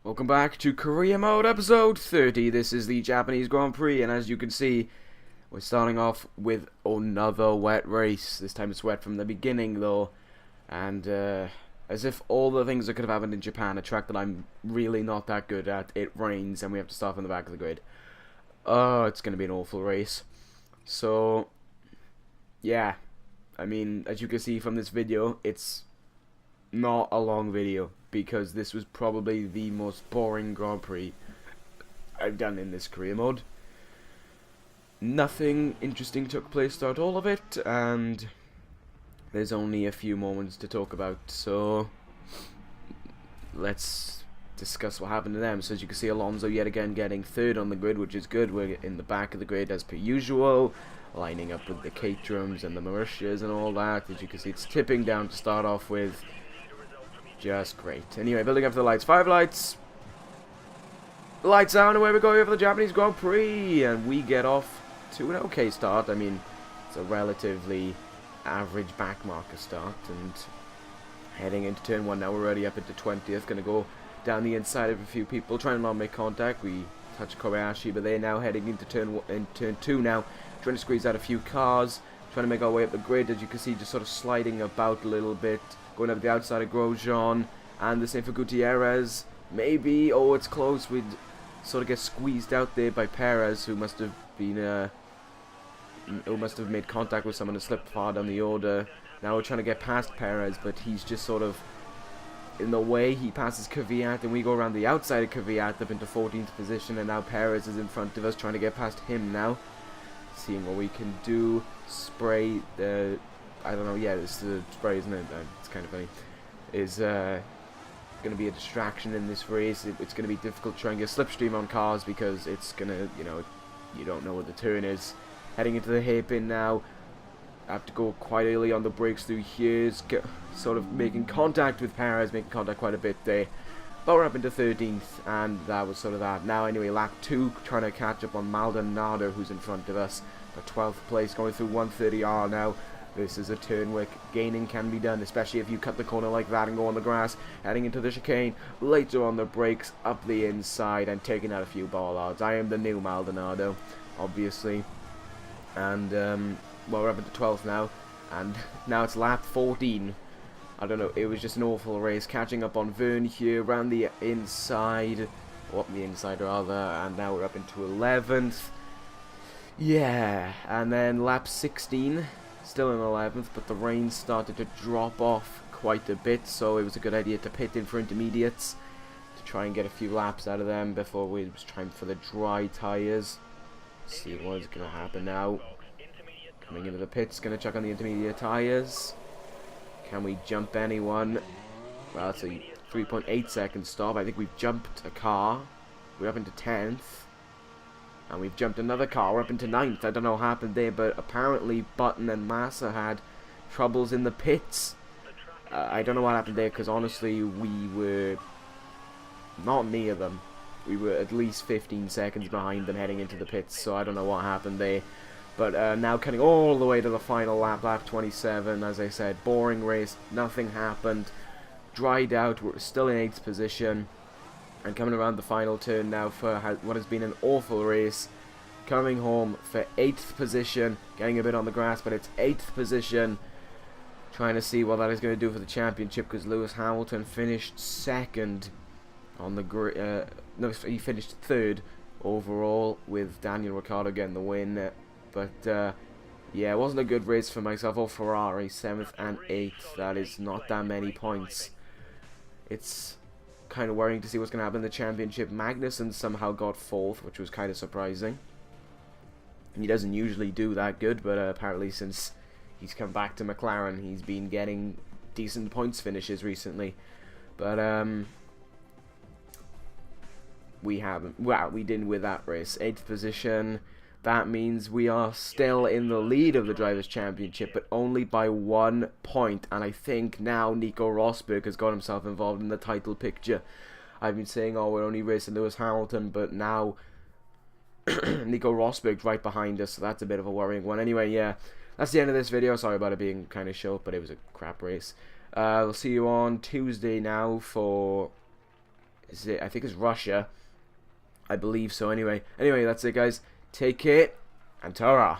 Welcome back to Korea Mode episode 30. This is the Japanese Grand Prix, and as you can see, we're starting off with another wet race. This time it's wet from the beginning though, and as if all the things that could have happened in Japan, a track that I'm really not that good at, it rains and we have to start from the back of the grid. Oh, it's going to be an awful race. So, yeah, I mean, as you can see from this video, it's not a long video, because this was probably the most boring Grand Prix I've done in this career mode. Nothing interesting took place throughout all of it, and there's only a few moments to talk about, so let's discuss what happened to them. So as you can see, Alonso yet again getting third on the grid, which is good. We're in the back of the grid as per usual, lining up with the Caterhams and the Mauritius and all that. As you can see, it's tipping down to start off with. Just great. Anyway, building up to the lights. 5 lights. Lights out, and away we go here for the Japanese Grand Prix. And we get off to an okay start. I mean, it's a relatively average backmarker start. And heading into turn 1 now, we're already up into 20th. Going to go down the inside of a few people, trying to not make contact. We touch Kobayashi, but they're now heading into turn 2 now. Trying to squeeze out a few cars. Trying to make our way up the grid. As you can see, just sort of sliding about a little bit. Going up the outside of Grosjean, and the same for Gutierrez. Maybe, oh, it's close. We'd sort of get squeezed out there by Perez, who must have been, who must have made contact with someone and slipped far down the order. Now we're trying to get past Perez, but he's just sort of in the way. He passes Kvyat, and we go around the outside of Kvyat up into 14th position, and now Perez is in front of us, trying to get past him now. Seeing what we can do. Spray the. I don't know, yeah, it's the spray, isn't it? It's kind of funny. Is going to be a distraction in this race. It's going to be difficult to try and get slipstream on cars, because it's going to, you know, you don't know what the turn is. Heading into the hairpin now. I have to go quite early on the brakes through here. Sort of making contact with Perez, making contact quite a bit there. But we're up into 13th, and that was sort of that. Now, anyway, lap 2, trying to catch up on Maldonado, who's in front of us. For 12th place, going through 130R now. This is a turn where gaining can be done, especially if you cut the corner like that and go on the grass. Heading into the chicane, later on the brakes, up the inside, and taking out a few bollards. I am the new Maldonado, obviously. And, well, we're up into 12th now, and now it's lap 14. I don't know, it was just an awful race. Catching up on Vern here, around the inside, or up the inside rather, and now we're up into 11th. Yeah, and then lap 16. Still in 11th, but the rain started to drop off quite a bit, so it was a good idea to pit in for intermediates to try and get a few laps out of them before it was time for the dry tyres. See what's going to happen now. Coming into the pits, going to check on the intermediate tyres. Can we jump anyone? Well, it's a 3.8 second stop. I think we've jumped a car. We're up into 10th. And we've jumped another car, we're up into 9th. I don't know what happened there, but apparently Button and Massa had troubles in the pits. I don't know what happened there, because honestly, we were not near them. We were at least 15 seconds behind them heading into the pits, so I don't know what happened there. But now cutting all the way to the final lap, lap 27, as I said, boring race, nothing happened. Dried out, we're still in 8th position. And coming around the final turn now for what has been an awful race. Coming home for 8th position. Getting a bit on the grass, but it's 8th position. Trying to see what that is going to do for the championship, because Lewis Hamilton finished 2nd on the grid. No, he finished 3rd overall, with Daniel Ricciardo getting the win. But yeah, it wasn't a good race for myself or Ferrari. 7th and 8th. That is not that many points. It's kind of worrying to see what's going to happen in the championship. Magnussen somehow got 4th, which was kind of surprising. He doesn't usually do that good, but apparently since he's come back to McLaren, he's been getting decent points finishes recently. But we haven't. Well, we didn't with that race. 8th position. That means we are still in the lead of the Drivers' Championship, but only by 1 point. And I think now Nico Rosberg has got himself involved in the title picture. I've been saying, oh, we're only racing Lewis Hamilton, but now Nico Rosberg's right behind us, so that's a bit of a worrying one. Anyway, yeah, that's the end of this video. Sorry about it being kind of short, but it was a crap race. We'll see you on Tuesday now for Is it? I think it's Russia. I believe so. Anyway, that's it, guys. Take care and ta-ra.